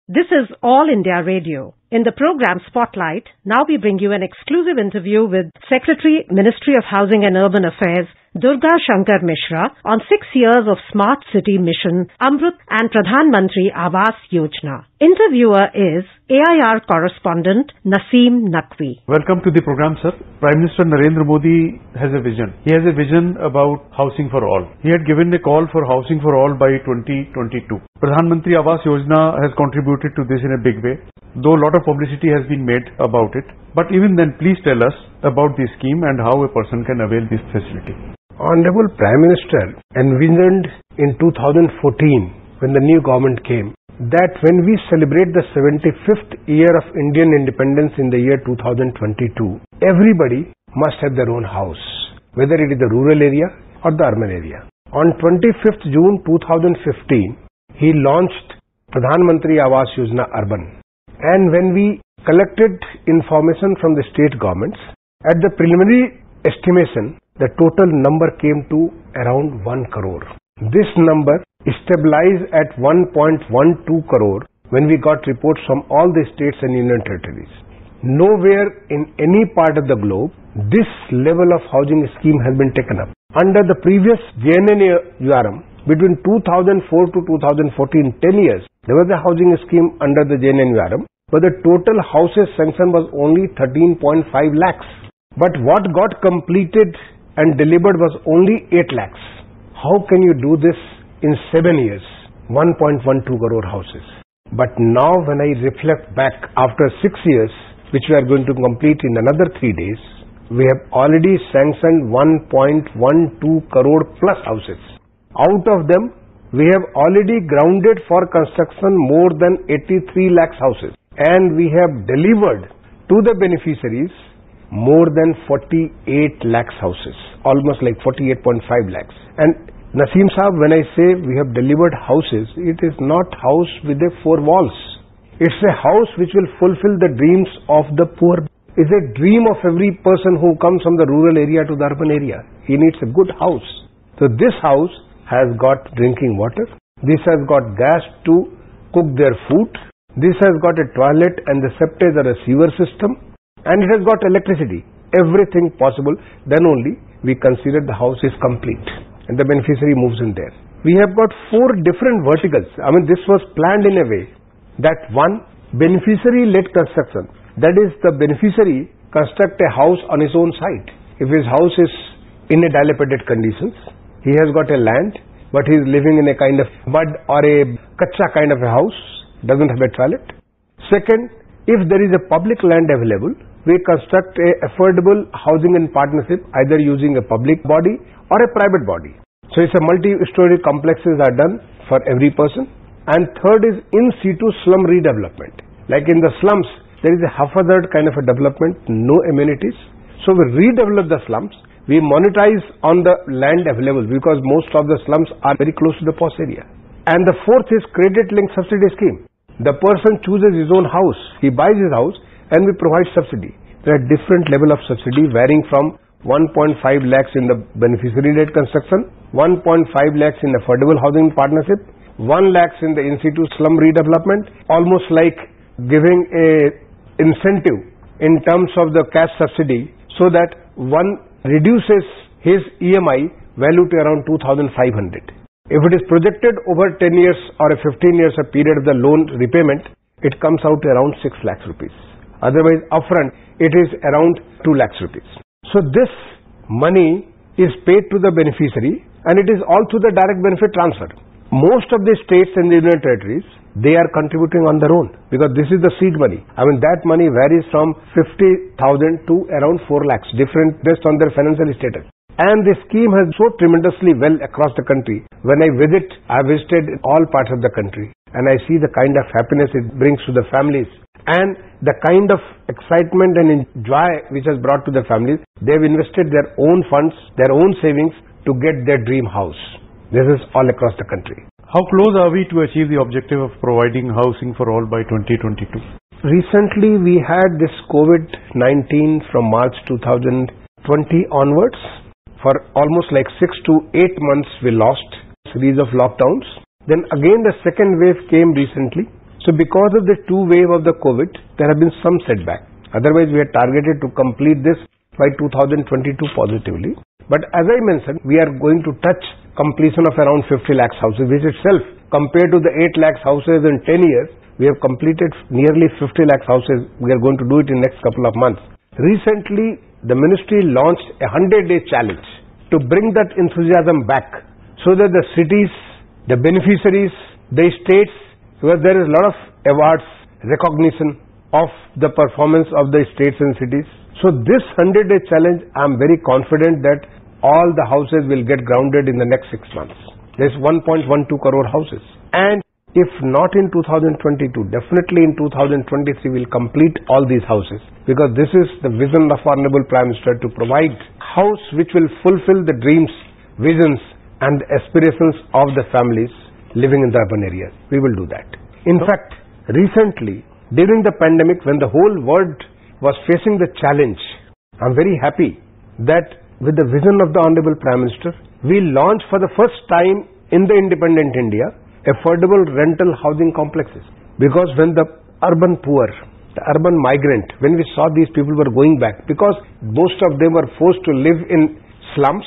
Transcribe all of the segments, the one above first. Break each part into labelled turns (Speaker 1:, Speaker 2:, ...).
Speaker 1: This is All India Radio. In the program Spotlight, now we bring you an exclusive interview with Secretary, Ministry of Housing and Urban Affairs, Durga Shankar Mishra, on 6 years of Smart City Mission, Amrut and Pradhan Mantri Awas Yojana. Interviewer is AIR correspondent Naseem Naqvi.
Speaker 2: Welcome to the program, sir. Prime Minister Narendra Modi has a vision. He has a vision about housing for all. He had given a call for housing for all by 2022. Pradhan Mantri Awas Yojana has contributed to this in a big way, though a lot of publicity has been made about it. But even then, please tell us about this scheme and how a person can avail this facility.
Speaker 3: Honorable Prime Minister envisioned in 2014, when the new government came, that when we celebrate the 75th year of Indian independence in the year 2022, everybody must have their own house, whether it is the rural area or the urban area. On 25th June 2015, he launched Pradhan Mantri Awas Yojana Urban. And when we collected information from the state governments, at the preliminary estimation, the total number came to around 1 crore. This number stabilized at 1.12 crore when we got reports from all the states and union territories. Nowhere in any part of the globe, this level of housing scheme has been taken up. Under the previous JNNURM, between 2004 to 2014, 10 years, there was a housing scheme under the JNNURM, but the total houses sanctioned was only 13.5 lakhs. But what got completed and delivered was only 8 lakhs. How can you do this in 7 years? 1.12 crore houses. But now when I reflect back after 6 years, which we are going to complete in another 3 days, we have already sanctioned 1.12 crore plus houses. Out of them, we have already grounded for construction more than 83 lakhs houses. And we have delivered to the beneficiaries more than 48 lakhs houses, almost like 48.5 lakhs. And Naseem Saab, when I say we have delivered houses, it is not house with the 4 walls. It's a house which will fulfill the dreams of the poor. It's a dream of every person who comes from the rural area to the urban area. He needs a good house. So this house has got drinking water. This has got gas to cook their food. This has got a toilet and the septage or a sewer system. And it has got electricity, everything possible. Then only we consider the house is complete and the beneficiary moves in there. We have got 4 different verticals. This was planned in a way that one, beneficiary-led construction. That is, the beneficiary construct a house on his own site. If his house is in a dilapidated conditions, he has got a land, but he is living in a kind of mud or a kacha kind of a house, doesn't have a toilet. Second, if there is a public land available, we construct a affordable housing in partnership, either using a public body or a private body. So it's a multi-story complexes are done for every person. And third is in situ slum redevelopment. Like in the slums, there is a haphazard kind of a development, no amenities. So we redevelop the slums. We monetize on the land available because most of the slums are very close to the posh area. And the fourth is credit linked subsidy scheme. The person chooses his own house. He buys his house and we provide subsidy. There are different level of subsidy varying from 1.5 lakhs in the beneficiary-led construction, 1.5 lakhs in affordable housing partnership, 1 lakhs in the in-situ slum redevelopment, almost like giving a incentive in terms of the cash subsidy so that one reduces his EMI value to around 2,500. If it is projected over 10 years or a 15 years a period of the loan repayment, it comes out to around 6 lakhs rupees. Otherwise, upfront, it is around 2 lakhs rupees. So this money is paid to the beneficiary and it is all through the direct benefit transfer. Most of the states and the union territories, they are contributing on their own because this is the seed money. That money varies from 50,000 to around 4 lakhs, different based on their financial status. And this scheme has so tremendously well across the country. When I visited all parts of the country and I see the kind of happiness it brings to the families and the kind of excitement and joy which has brought to the families. They have invested their own funds, their own savings to get their dream house. This is all across the country.
Speaker 2: How close are we to achieve the objective of providing housing for all by 2022?
Speaker 3: Recently we had this COVID-19 from March 2020 onwards. For almost like 6 to 8 months we lost a series of lockdowns. Then again the second wave came recently. So because of the two wave of the COVID, there have been some setback. Otherwise, we had targeted to complete this by 2022 positively. But as I mentioned, we are going to touch completion of around 50 lakhs houses, which itself, compared to the 8 lakhs houses in 10 years, we have completed nearly 50 lakhs houses. We are going to do it in next couple of months. Recently, the ministry launched a 100-day challenge to bring that enthusiasm back so that the cities, the beneficiaries, the states, because there is a lot of awards, recognition of the performance of the states and cities. So this 100-day challenge, I am very confident that all the houses will get grounded in the next 6 months. There's 1.12 crore houses. And if not in 2022, definitely in 2023 we'll complete all these houses. Because this is the vision of Honorable Prime Minister, to provide house which will fulfill the dreams, visions and aspirations of the families living in the urban areas. We will do that. In fact, recently, during the pandemic, when the whole world was facing the challenge, I'm very happy that with the vision of the Honorable Prime Minister, we launched for the first time in the independent India, affordable rental housing complexes. Because when the urban poor, the urban migrant, when we saw these people were going back, because most of them were forced to live in slums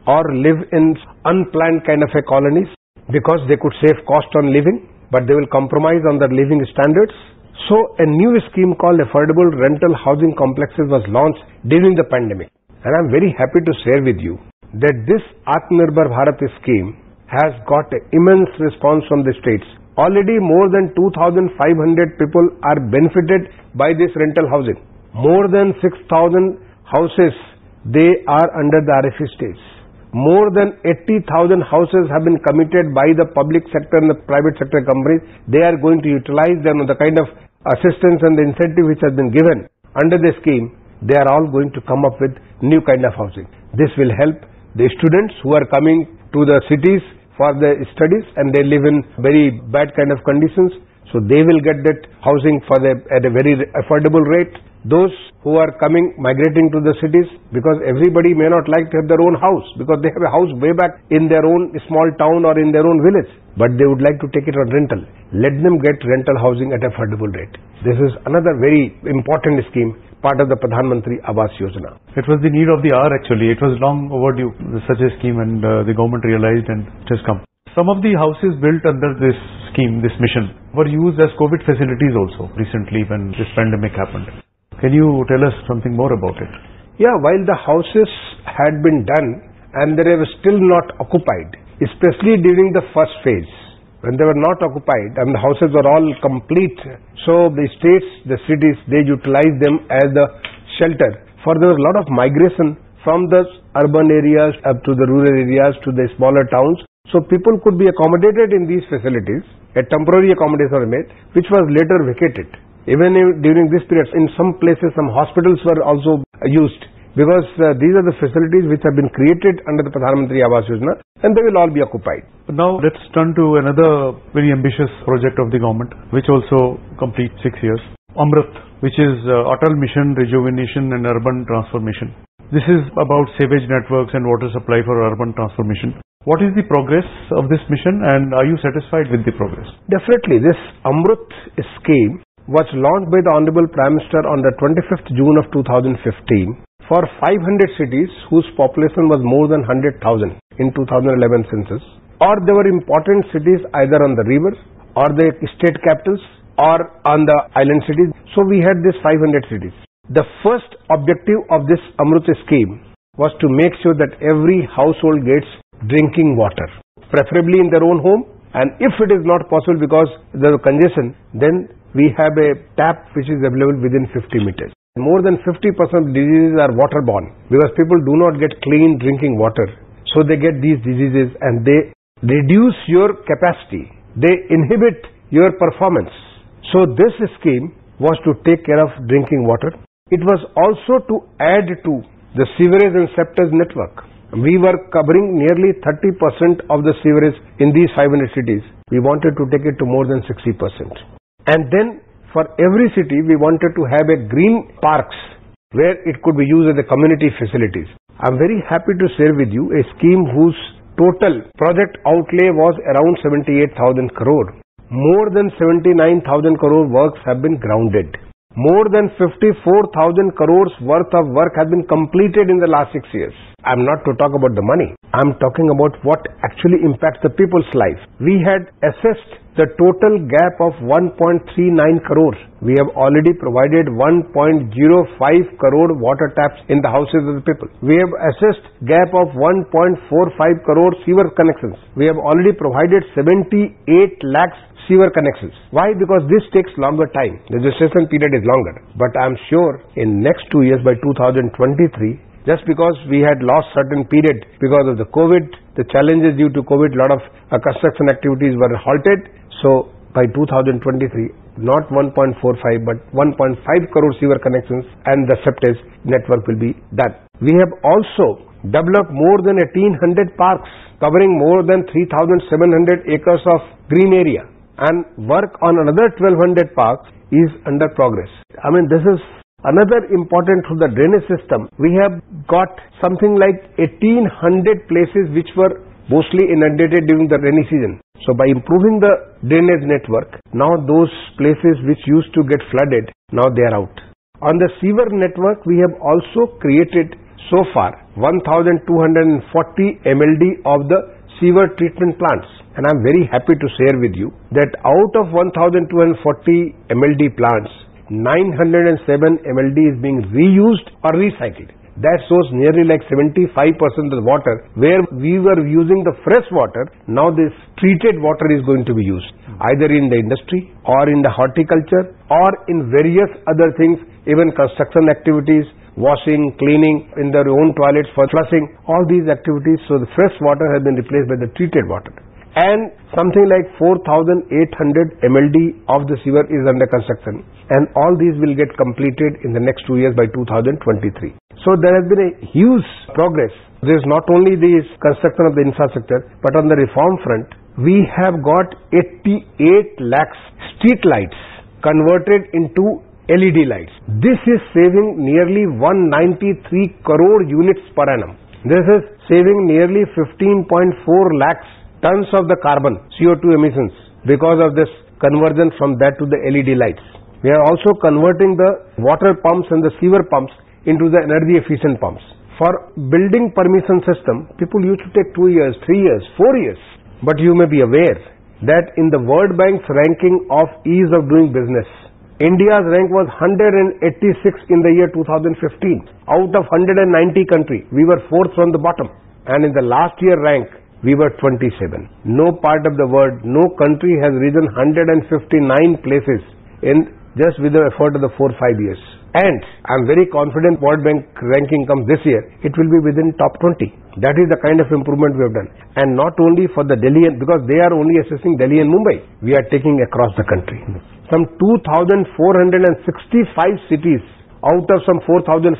Speaker 3: or live in unplanned kind of a colonies, because they could save cost on living, but they will compromise on their living standards. So a new scheme called Affordable Rental Housing Complexes was launched during the pandemic. And I'm very happy to share with you that this Atmanirbhar Bharat scheme has got an immense response from the states. Already more than 2,500 people are benefited by this rental housing. More than 6,000 houses, they are under the RFE stage. More than 80,000 houses have been committed by the public sector and the private sector companies. They are going to utilize them, the kind of assistance and the incentive which has been given under the scheme. They are all going to come up with new kind of housing. This will help the students who are coming to the cities for their studies and they live in very bad kind of conditions. So they will get that housing at a very affordable rate. Those who are migrating to the cities, because everybody may not like to have their own house, because they have a house way back in their own small town or in their own village, but they would like to take it on rental. Let them get rental housing at affordable rate. This is another very important scheme, part of the Pradhan Mantri Awas Yojana.
Speaker 2: It was the need of the hour actually. It was long overdue, such a scheme, and the government realized and it has come. Some of the houses built under this scheme, this mission, were used as COVID facilities also recently when this pandemic happened. Can you tell us something more about it?
Speaker 3: Yeah, while the houses had been done and they were still not occupied, especially during the first phase, when they were not occupied and the houses were all complete, so the states, the cities, they utilized them as the shelter. For there was a lot of migration from the urban areas up to the rural areas to the smaller towns. So people could be accommodated in these facilities. A temporary accommodation was made, which was later vacated. Even during this period, in some places, some hospitals were also used, because these are the facilities which have been created under the Pradhan Mantri Awas Yojana, and they will all be occupied.
Speaker 2: But now let's turn to another very ambitious project of the government, which also completes 6 years. Amrit, which is Atal Mission Rejuvenation and Urban Transformation. This is about sewage networks and water supply for urban transformation. What is the progress of this mission, and are you satisfied with the progress?
Speaker 3: Definitely. This Amrit scheme was launched by the Honorable Prime Minister on the 25th June of 2015 for 500 cities whose population was more than 100,000 in 2011 census, or they were important cities either on the rivers or the state capitals or on the island cities. So we had these 500 cities. The first objective of this Amrit scheme was to make sure that every household gets drinking water, preferably in their own home, and if it is not possible because there is congestion, then we have a tap which is available within 50 meters. More than 50% of diseases are waterborne because people do not get clean drinking water. So they get these diseases and they reduce your capacity. They inhibit your performance. So this scheme was to take care of drinking water. It was also to add to the sewerage and septage network. We were covering nearly 30% of the sewerage in these 500 cities. We wanted to take it to more than 60%. And then for every city, we wanted to have a green parks where it could be used as a community facilities. I'm very happy to share with you a scheme whose total project outlay was around 78,000 crore. more than 79,000 crore works have been grounded. More than 54,000 crores worth of work has been completed in the last 6 years. I'm not to talk about the money. I'm talking about what actually impacts the people's life. We had assessed the total gap of 1.39 crores. We have already provided 1.05 crore water taps in the houses of the people. We have assessed gap of 1.45 crore sewer connections. We have already provided 78 lakhs sewer connections. Why? Because this takes longer time. The gestation period is longer. But I'm sure in next 2 years, by 2023, just because we had lost certain period because of the COVID, the challenges due to COVID, a lot of construction activities were halted. So by 2023, not 1.45 but 1.5 crore sewer connections and the septage network will be done. We have also developed more than 1,800 parks covering more than 3,700 acres of green area, and work on another 1,200 parks is under progress. I mean, this is another important through the drainage system. We have got something like 1,800 places which were mostly inundated during the rainy season. So by improving the drainage network, now those places which used to get flooded, now they are out. On the sewer network, we have also created so far 1,240 MLD of the sewer treatment plants. And I'm very happy to share with you that out of 1,240 MLD plants, 907 MLD is being reused or recycled. That shows nearly like 75% of the water where we were using the fresh water, now this treated water is going to be used either in the industry or in the horticulture or in various other things, even construction activities, washing, cleaning in their own toilets for flushing, all these activities. So the fresh water has been replaced by the treated water. And something like 4,800 MLD of the sewer is under construction. And all these will get completed in the next 2 years by 2023. So there has been a huge progress. There is not only the construction of the infrastructure, but on the reform front, we have got 88 lakhs street lights converted into LED lights. This is saving nearly 193 crore units per annum. This is saving nearly 15.4 lakhs tons of the carbon CO2 emissions because of this conversion from that to the LED lights. We are also converting the water pumps and the sewer pumps into the energy efficient pumps. For building permission system, people used to take 2 years, 3 years, 4 years. But you may be aware that in the World Bank's ranking of ease of doing business, India's rank was 186 in the year 2015. Out of 190 countries, we were 4th from the bottom. And in the last year rank, we were 27. No part of the world, no country has risen 159 places in just with the effort of the 4-5 years. And I'm very confident World Bank ranking comes this year, it will be within top 20. That is the kind of improvement we have done. And not only for the Delhi, because they are only assessing Delhi and Mumbai, we are taking across the country. Some 2,465 cities out of some 4,400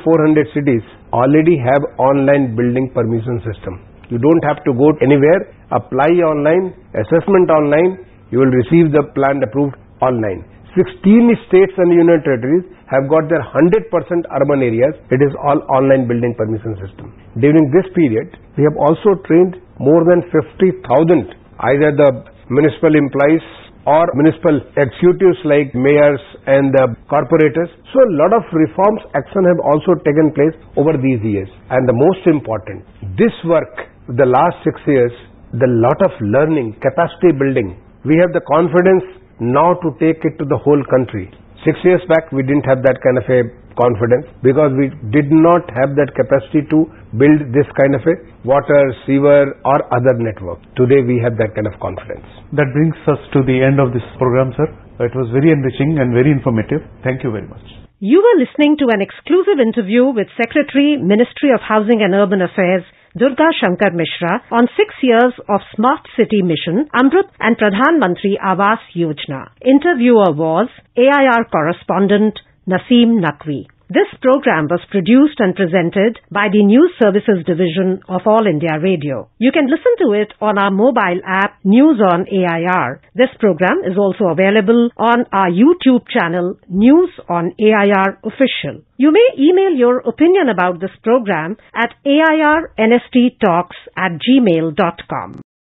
Speaker 3: cities already have online building permission system. You don't have to go anywhere, apply online, assessment online, you will receive the plan approved online. 16 states and union territories have got their 100% urban areas. It is all online building permission system. During this period, we have also trained more than 50,000, either the municipal employees or municipal executives like mayors and the corporators. So a lot of reforms action have also taken place over these years. And the most important, this work, the last 6 years, the lot of learning, capacity building, we have the confidence now to take it to the whole country. 6 years back, we didn't have that kind of a confidence because we did not have that capacity to build this kind of a water, sewer or other network. Today we have that kind of confidence.
Speaker 2: That brings us to the end of this program, sir. It was very enriching and very informative. Thank you very much.
Speaker 1: You were listening to an exclusive interview with Secretary, Ministry of Housing and Urban Affairs, Durga Shankar Mishra, on 6 years of Smart City Mission, Amrut and Pradhan Mantri Awas Yojana. Interviewer was AIR correspondent Naseem Naqvi. This program was produced and presented by the News Services Division of All India Radio. You can listen to it on our mobile app News on AIR. This program is also available on our YouTube channel News on AIR Official. You may email your opinion about this program at airnsttalks@gmail.com.